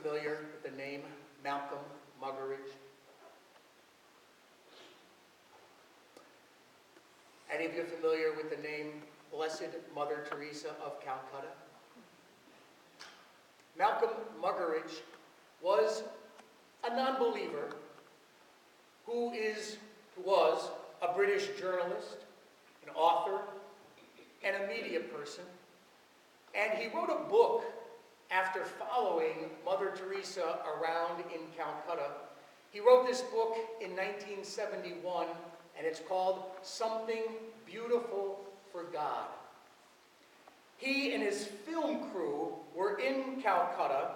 familiar with the name Malcolm Muggeridge? Any of you familiar with the name Blessed Mother Teresa of Calcutta? Malcolm Muggeridge was a non-believer who was a British journalist, an author, and a media person. And he wrote a book after following Mother Teresa around in Calcutta. He wrote this book in 1971, and it's called Something Beautiful for God. He and his film crew were in Calcutta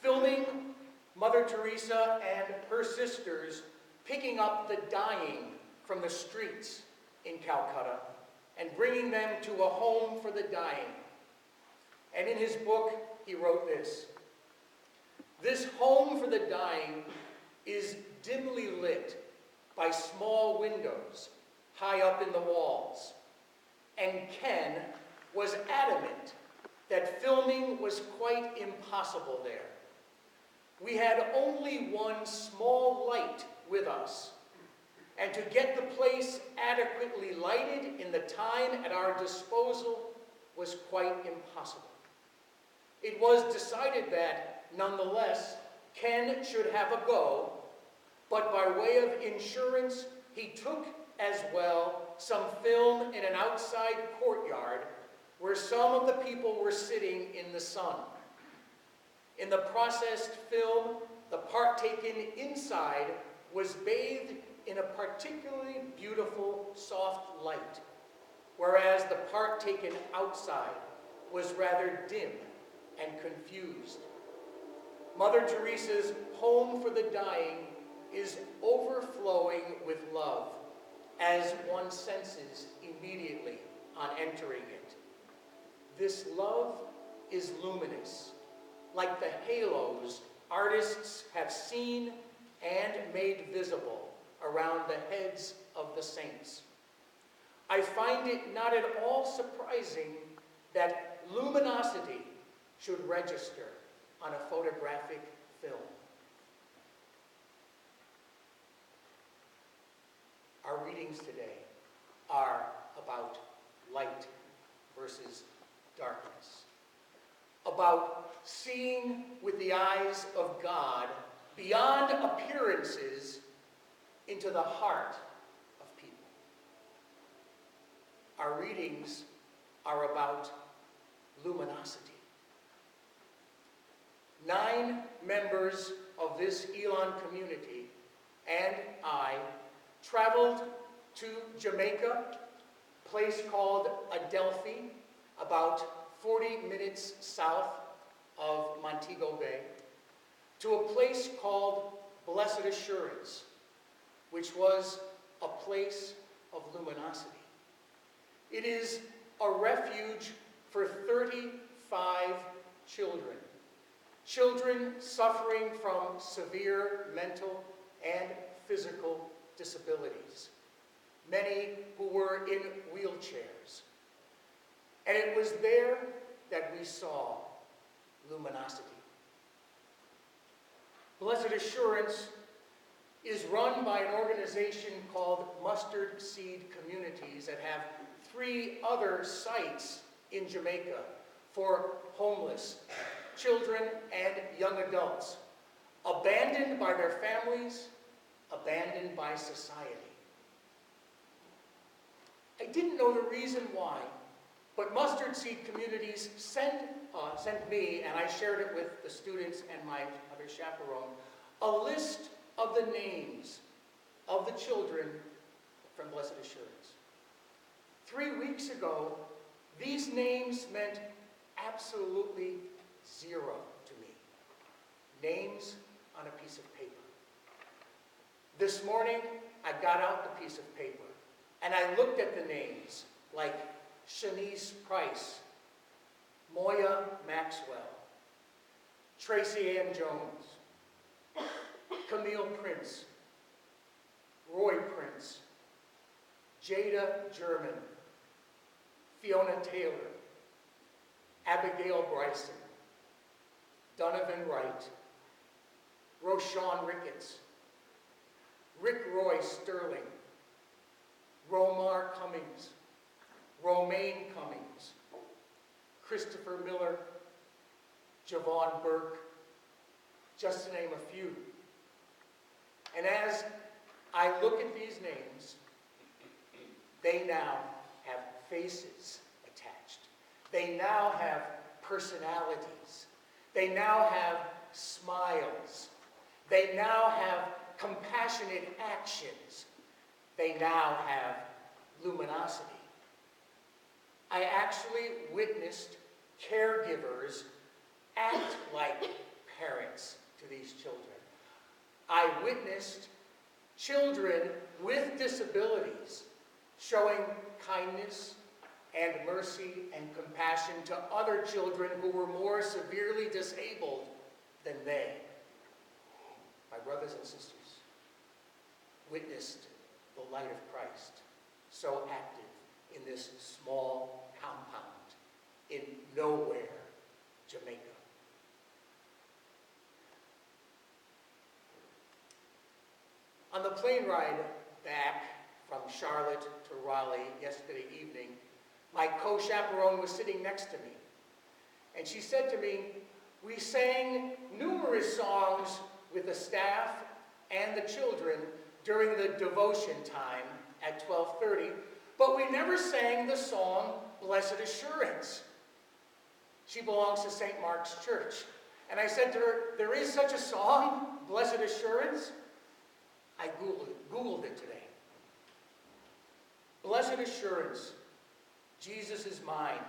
filming Mother Teresa and her sisters picking up the dying from the streets in Calcutta and bringing them to a home for the dying. And in his book, he wrote this: "This home for the dying is dimly lit by small windows high up in the walls, and Ken was adamant that filming was quite impossible there. We had only one small light with us, and to get the place adequately lighted in the time at our disposal was quite impossible. It was decided that, nonetheless, Ken should have a go, but by way of insurance, he took as well some film in an outside courtyard where some of the people were sitting in the sun. In the processed film, the part taken inside was bathed in a particularly beautiful soft light, whereas the part taken outside was rather dim and confused. Mother Teresa's home for the dying is overflowing with love, as one senses immediately on entering it. This love is luminous, like the halos artists have seen and made visible around the heads of the saints. I find it not at all surprising that luminosity should register on a photographic film." Our readings today are about light versus darkness, about seeing with the eyes of God beyond appearances into the heart of people. Our readings are about luminosity. 9 members of this Elon community and I traveled to Jamaica, a place called Adelphi, about 40 minutes south of Montego Bay, to a place called Blessed Assurance, which was a place of luminosity. It is a refuge for 35 children. Children suffering from severe mental and physical disabilities, many who were in wheelchairs. And it was there that we saw luminosity. Blessed Assurance is run by an organization called Mustard Seed Communities that have 3 other sites in Jamaica for homeless children and young adults, abandoned by their families, abandoned by society. I didn't know the reason why, but Mustard Seed Communities sent me, and I shared it with the students and my other chaperone, a list of the names of the children from Blessed Assurance. 3 weeks ago, these names meant absolutely zero to me. Names on a piece of paper. This morning, I got out the piece of paper, and I looked at the names, like Shanice Price, Moya Maxwell, Tracy Ann Jones, Camille Prince, Roy Prince, Jada German, Fiona Taylor, Abigail Bryson, Donovan Wright, Roshan Ricketts, Rick Roy Sterling, Romar Cummings, Romaine Cummings, Christopher Miller, Javon Burke, just to name a few. And as I look at these names, they now have faces attached. They now have personalities. They now have smiles. They now have compassionate actions. They now have luminosity. I actually witnessed caregivers act like parents to these children. I witnessed children with disabilities showing kindness and mercy and compassion to other children who were more severely disabled than they. My brothers and sisters witnessed the light of Christ so active in this small compound in nowhere, Jamaica. On the plane ride back from Charlotte to Raleigh yesterday evening, my co-chaperone was sitting next to me. And she said to me, we sang numerous songs with the staff and the children during the devotion time at 12:30, but we never sang the song, Blessed Assurance. She belongs to St. Mark's Church. And I said to her, there is such a song, Blessed Assurance? I Googled it today. Blessed assurance, Jesus is mine.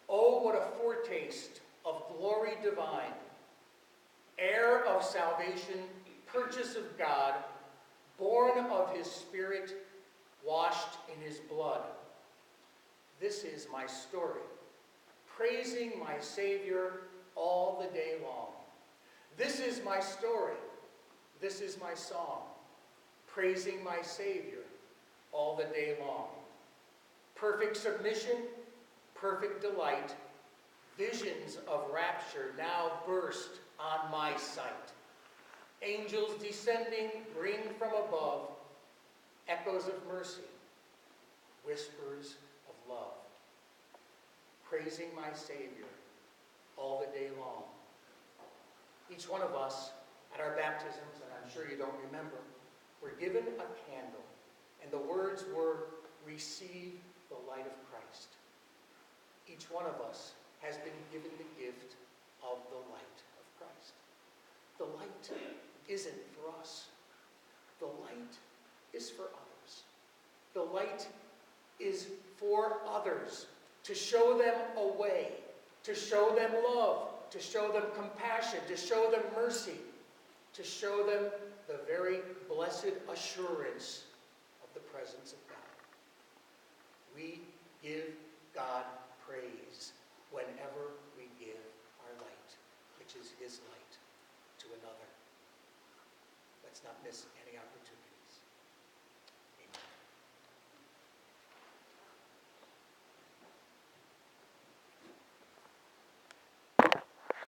Oh, what a foretaste of glory divine. Heir of salvation, purchase of God, born of his Spirit, washed in his blood. This is my story, praising my Savior all the day long. This is my story. This is my song, praising my Savior all the day long. Perfect submission, perfect delight, visions of rapture now burst on my sight. Angels descending bring from above echoes of mercy, whispers of love. Praising my Savior all the day long. Each one of us at our baptisms, and I'm sure you don't remember, were given a candle, and the words were, receive the light of Christ. Each one of us has been given the gift of the light of Christ. The light isn't for us. The light is for others. The light is for others, to show them a way, to show them love, to show them compassion, to show them mercy, to show them the very blessed assurance of the presence of God. We give God praise whenever we give our light, which is his light, to another. Let's not miss any opportunity.